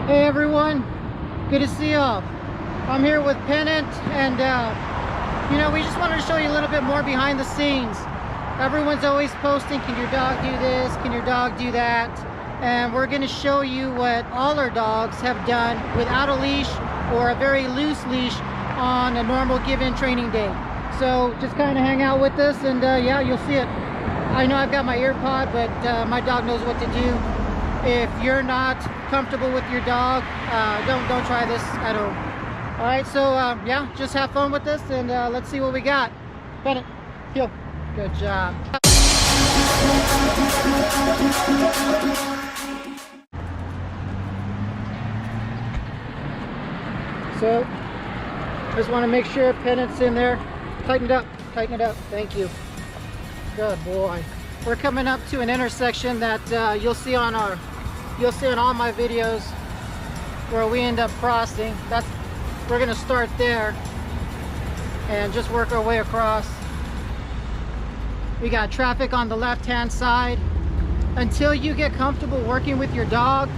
Hey everyone, good to see y'all. I'm here with Pennant, and we just wanted to show you a little bit more behind the scenes. Everyone's always posting, can your dog do this, can your dog do that, and we're going to show you what all our dogs have done without a leash or a very loose leash on a normal given training day. So just kind of hang out with us, and yeah, you'll see it. I know I've got my AirPod, but my dog knows what to do. If you're not comfortable with your dog, don't try this at home. All right, so yeah, just have fun with this, and let's see what we got. Bennett, heel. Good job. So just want to make sure Pennant's in there. Tighten it up, tighten it up. Thank you. Good boy. We're coming up to an intersection that you'll see on all my videos where we end up crossing. We're gonna start there and just work our way across. We got traffic on the left-hand side. Until you get comfortable working with your dog,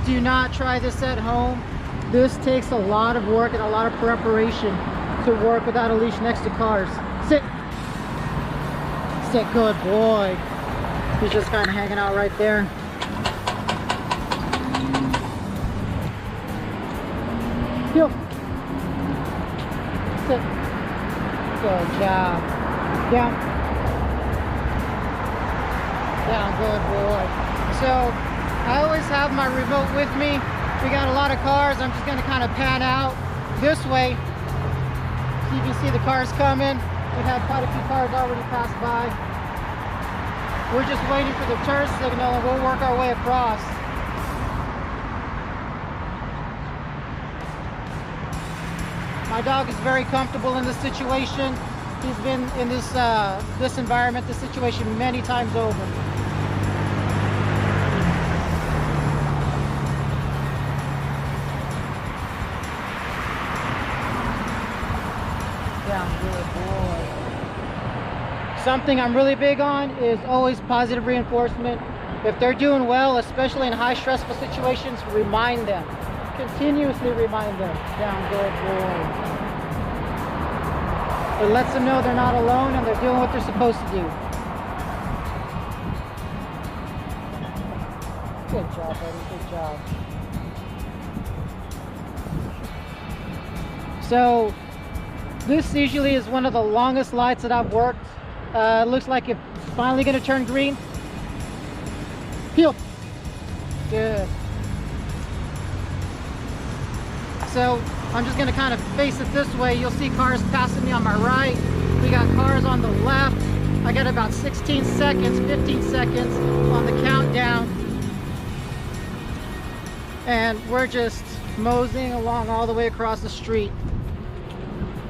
do not try this at home. This takes a lot of work and a lot of preparation to work without a leash next to cars. Sit. Sit, good boy. He's just kind of hanging out right there. Heel. Sit. Good job. Down. Down, good boy. So I always have my remote with me. We got a lot of cars. I'm just going to kind of pan out this way so you can see the cars coming. We've had quite a few cars already pass by. We're just waiting for the turn signal, and we'll work our way across. My dog is very comfortable in this situation. He's been in this environment, this situation many times over. Down, good boy. Something I'm really big on is always positive reinforcement. If they're doing well, especially in high stressful situations, remind them. Continuously remind them. Down, good boy. It lets them know they're not alone and they're doing what they're supposed to do. Good job, buddy. Good job. So this usually is one of the longest lights that I've worked. It looks like it's finally going to turn green. Heel. Good. So I'm just going to kind of face it this way. You'll see cars passing me on my right. We got cars on the left. I got about 16 seconds, 15 seconds on the countdown. And we're just moseying along all the way across the street.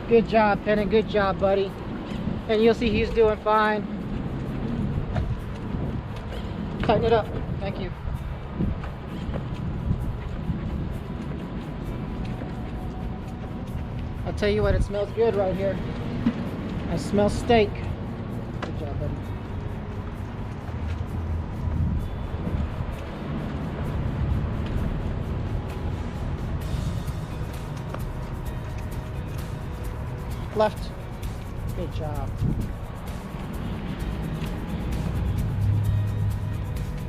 Good job, Pennant. Good job, buddy. And you'll see he's doing fine. Tighten it up. Thank you. I'll tell you what, it smells good right here. I smell steak. Good job, buddy. Left. Good job.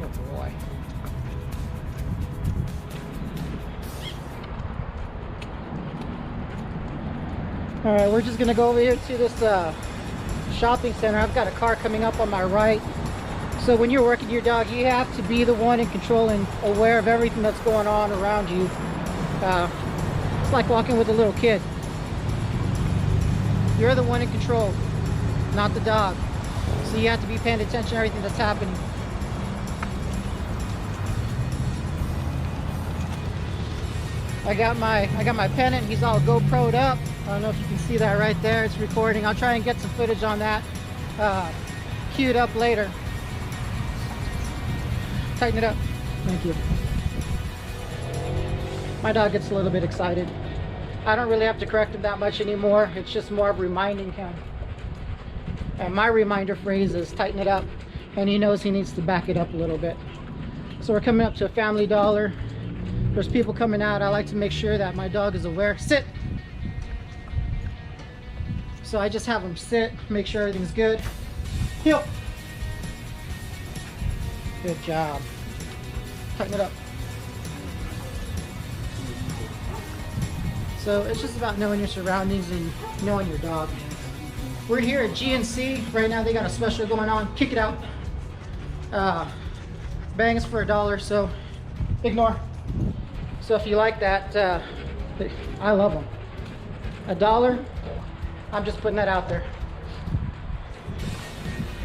Good boy. All right, we're just gonna go over here to this shopping center. I've got a car coming up on my right. So when you're working your dog, you have to be the one in control and aware of everything that's going on around you. It's like walking with a little kid. You're the one in control, not the dog. So you have to be paying attention to everything that's happening. I got my Pennant. He's all GoPro'd up. I don't know if you can see that right there. It's recording. I'll try and get some footage on that queued up later. Tighten it up. Thank you. My dog gets a little bit excited. I don't really have to correct him that much anymore. It's just more of reminding him. And my reminder phrase is tighten it up. And he knows he needs to back it up a little bit. So we're coming up to a Family Dollar. there's people coming out, I like to make sure that my dog is aware. Sit! So I just have them sit, make sure everything's good. Heel! Good job. Tighten it up. So it's just about knowing your surroundings and knowing your dog. We're here at GNC. Right now they got a special going on. Kick it out. Bangs for $1, so ignore. So if you like that, I love them. $1, I'm just putting that out there.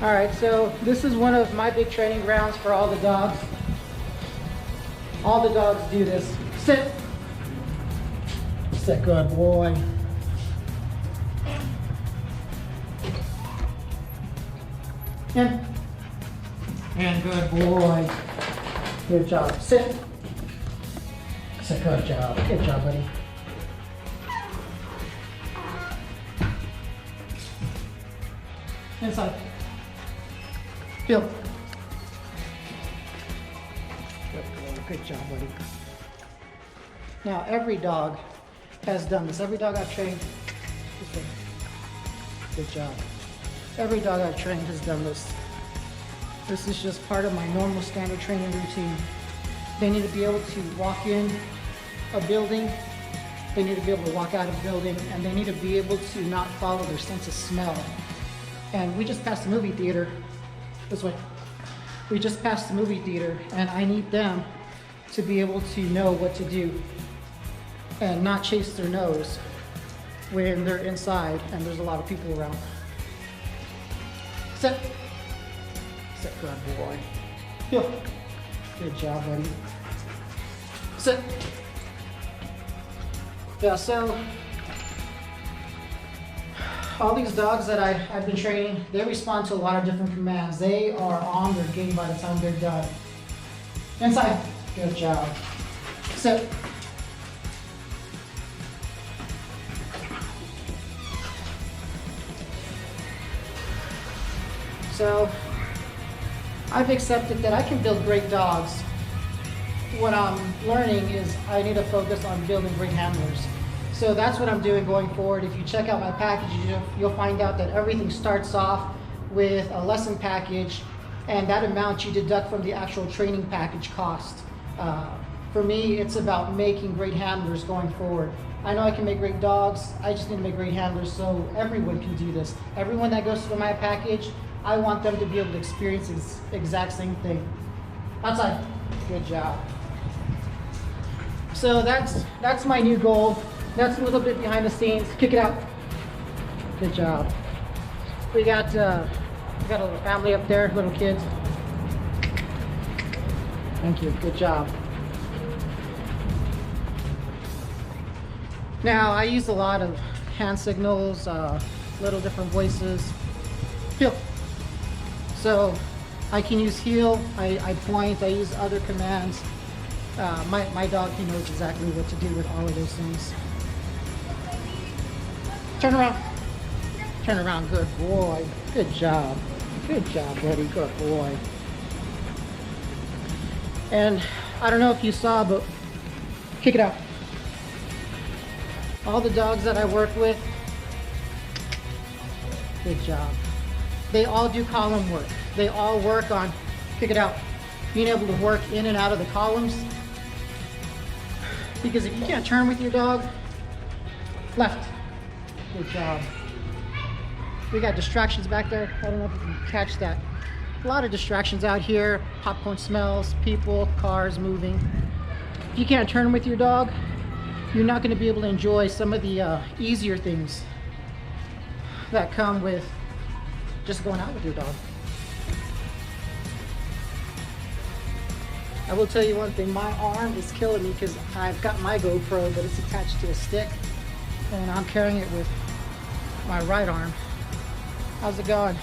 All right, so this is one of my big training grounds for all the dogs. All the dogs do this. Sit. Sit, good boy. In. And good boy. Good job. Sit. Sit, good job. Good job, buddy. Inside. Heel. Good boy. Good job, buddy. Now, every dog has done this. Every dog I've trained. Good job. Every dog I've trained has done this. This is just part of my normal standard training routine. They need to be able to walk in a building, they need to be able to walk out of a building, and they need to be able to not follow their sense of smell. And we just passed the movie theater. This way. We just passed the movie theater, and I need them to be able to know what to do and not chase their nose when they're inside and there's a lot of people around. Sit. Sit, good boy. Heel. Good job, buddy. Sit. Yeah, so all these dogs that I've been training, they respond to a lot of different commands. They are on their game by the time they're done. Inside. Good job. Sit. So I've accepted that I can build great dogs. What I'm learning is I need to focus on building great handlers. So that's what I'm doing going forward. If you check out my package, you'll find out that everything starts off with a lesson package, and that amount you deduct from the actual training package cost. For me, it's about making great handlers going forward. I know I can make great dogs, I just need to make great handlers so everyone can do this. Everyone that goes through my package, I want them to be able to experience the exact same thing. Outside. Good job. So that's my new goal. That's a little bit behind the scenes. Kick it out. Good job. We got a little family up there, little kids. Thank you. Good job. Now I use a lot of hand signals, little different voices. Heel. So I can use heel, I point, I use other commands. My dog, he knows exactly what to do with all of those things. Turn around. Turn around, good boy. Good job. Good job, buddy, good boy. And I don't know if you saw, but kick it out. All the dogs that I work with, good job. They all do column work. They all work on, kick it out, being able to work in and out of the columns. Because if you can't turn with your dog, left. Good job. We got distractions back there. I don't know if you can catch that. A lot of distractions out here. Popcorn smells, people, cars moving. If you can't turn with your dog, you're not going to be able to enjoy some of the easier things that come with just going out with your dog. I will tell you one thing, my arm is killing me because I've got my GoPro, but it's attached to a stick, and I'm carrying it with my right arm. How's it going?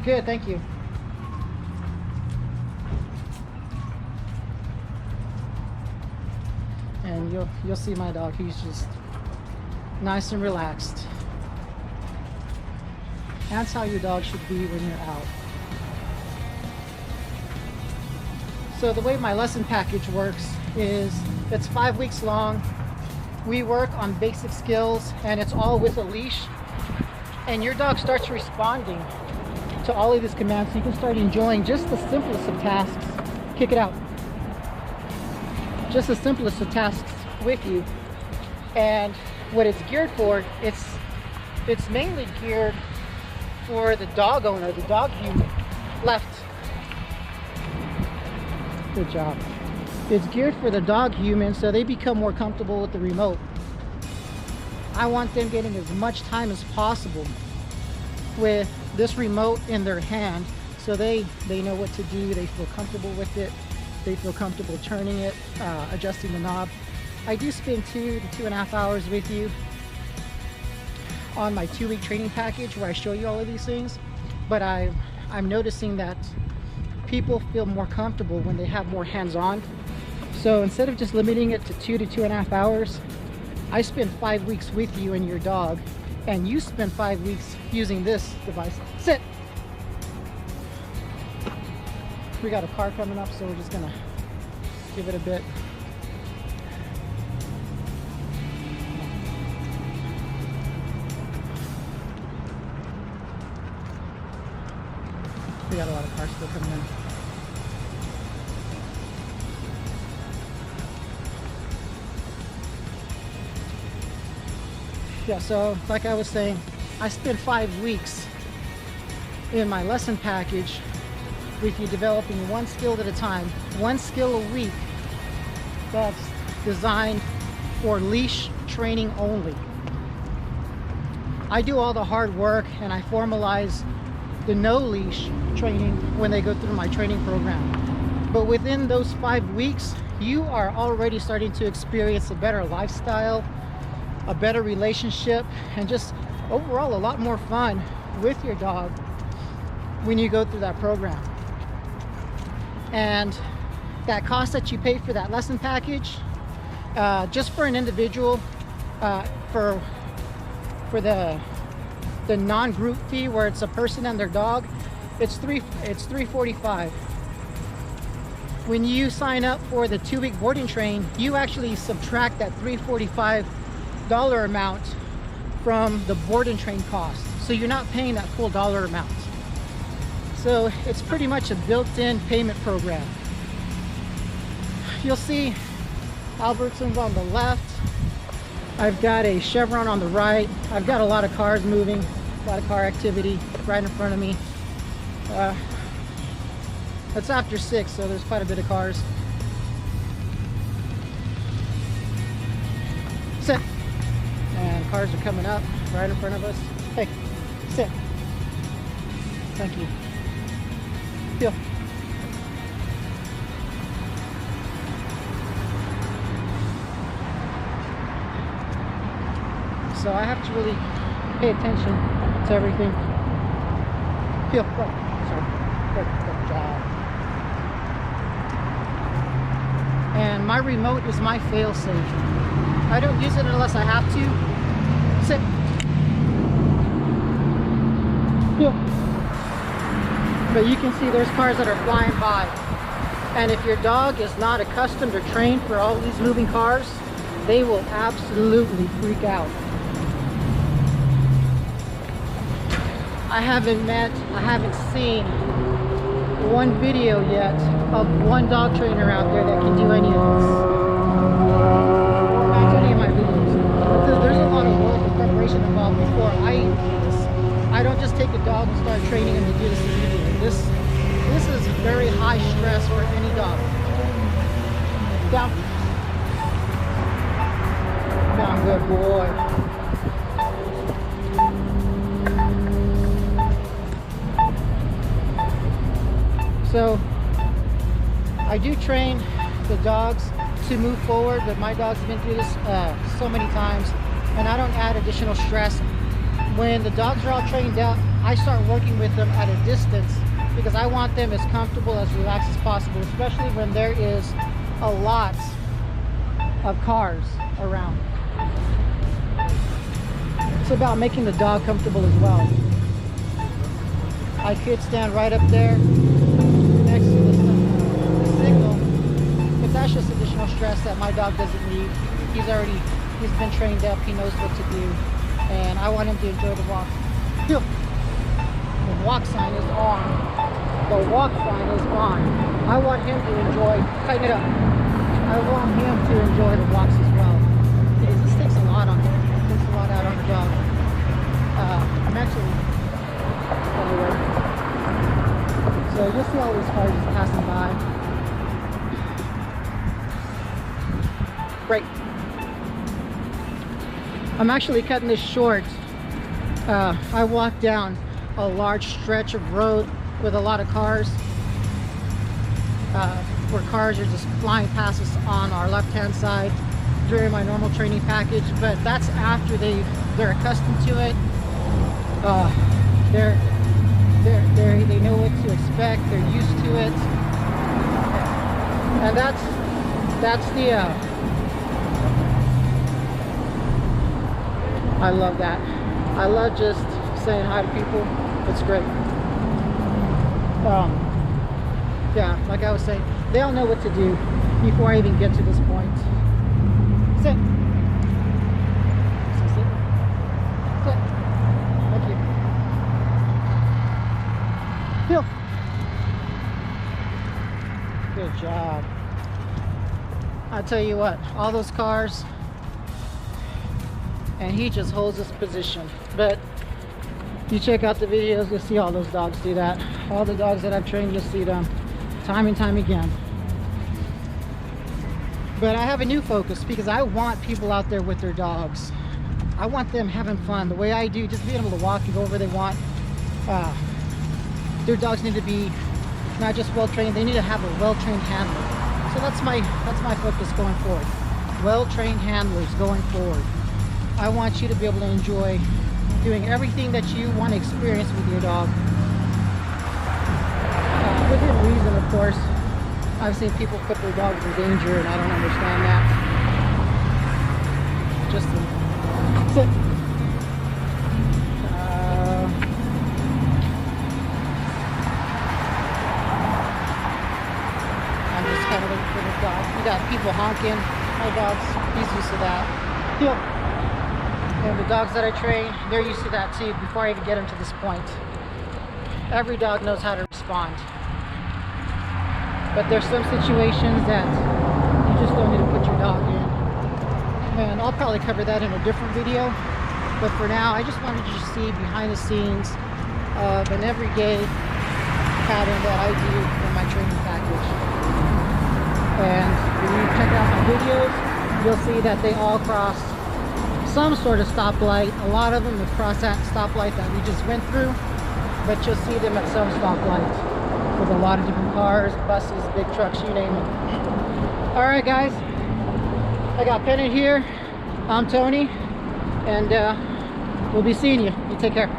Good, thank you. And you'll see my dog, he's just nice and relaxed. That's how your dog should be when you're out. So the way my lesson package works is it's 5 weeks long. We work on basic skills and it's all with a leash. And your dog starts responding to all of these commands. So you can start enjoying just the simplest of tasks. Kick it out. Just the simplest of tasks with you. And what it's geared for, it's mainly geared for the dog owner, the dog human. Left. Good job. It's geared for the dog human so they become more comfortable with the remote. I want them getting as much time as possible with this remote in their hand so they know what to do, they feel comfortable with it, they feel comfortable turning it, adjusting the knob. I do spend 2 to 2.5 hours with you on my 2-week training package where I show you all of these things, but I'm noticing that people feel more comfortable when they have more hands-on. So instead of just limiting it to 2 to 2.5 hours, I spend 5 weeks with you and your dog, and you spend 5 weeks using this device. Sit! We got a car coming up, so we're just gonna give it a bit. We got a lot of cars still coming in. Yeah, so like I was saying, I spent 5 weeks in my lesson package with you developing one skill at a time, one skill a week that's designed for leash training only. I do all the hard work and I formalize the no leash training when they go through my training program. But within those 5 weeks, you are already starting to experience a better lifestyle, a better relationship, and just overall a lot more fun with your dog when you go through that program. And that cost that you pay for that lesson package, just for an individual, for the non-group fee where it's a person and their dog, it's $345. When you sign up for the 2-week boarding train, you actually subtract that $345 amount from the board and train cost, so you're not paying that full dollar amount. So it's pretty much a built-in payment program. You'll see Albertsons on the left. I've got a Chevron on the right. I've got a lot of cars moving, a lot of car activity right in front of me. It's after 6, so there's quite a bit of cars. Sit. And cars are coming up right in front of us. Hey, sit. Thank you. Feel. So I have to really pay attention to everything. Feel. Right. Sorry. Good job. And my remote is my fail-safe. I don't use it unless I have to. Sit. Yeah. But you can see there's cars that are flying by. And if your dog is not accustomed or trained for all these moving cars, they will absolutely freak out. I haven't seen one video yet of one dog trainer out there that can do any of this. Not any of my videos. There's a lot of work and preparation involved before I do this. I don't just take a dog and start training him to do this immediately. This is very high stress for any dog. Down. Down, good boy. So I do train the dogs to move forward, but my dog's been through this so many times, and I don't add additional stress. When the dogs are all trained out, I start working with them at a distance because I want them as comfortable, as relaxed as possible, especially when there is a lot of cars around. It's about making the dog comfortable as well. I could stand right up there next to the signal that's just additional stress that my dog doesn't need. He's been trained up, he knows what to do, and I want him to enjoy the walk. The walk sign is on. The walk sign is on. I want him to enjoy, tighten it up. I want him to enjoy the walks as well. Because this takes a lot on him. It takes a lot out on the dog. Mentally. Anyway. So you'll see all these cars just passing by. Great. I'm actually cutting this short. I walked down a large stretch of road with a lot of cars, where cars are just flying past us on our left-hand side during my normal training package. But that's after they're accustomed to it. They know what to expect. They're used to it, and that's the. I love that. I love just saying hi to people. It's great. Yeah, like I was saying, they all know what to do before I even get to this point. Sit. Sit. Sit. Thank you. Heel. Good job. I'll tell you what, all those cars, and he just holds his position. But you check out the videos, you'll see all those dogs do that. All the dogs that I've trained, you'll see them time and time again. But I have a new focus because I want people out there with their dogs. I want them having fun the way I do, just being able to walk and go where they want. Their dogs need to be not just well trained, they need to have a well trained handler. So that's my focus going forward. Well trained handlers going forward. I want you to be able to enjoy doing everything that you want to experience with your dog. Within reason, of course. I've seen people put their dogs in danger, and I don't understand that. Just sit. I'm just kind of waiting for the dog. You got people honking. My dog's, he's used to that. Heel. And the dogs that I train, they're used to that too before I even get them to this point. Every dog knows how to respond. But there's some situations that you just don't need to put your dog in. And I'll probably cover that in a different video. But for now, I just wanted you to see behind the scenes of an everyday pattern that I do in my training package. And when you check out my videos, you'll see that they all cross some sort of stoplight. A lot of them have crossed that stoplight that we just went through, but you'll see them at some stoplight with a lot of different cars, buses, big trucks, you name it. All right, guys, I got Pennant here. I'm Tony, and we'll be seeing you. You take care.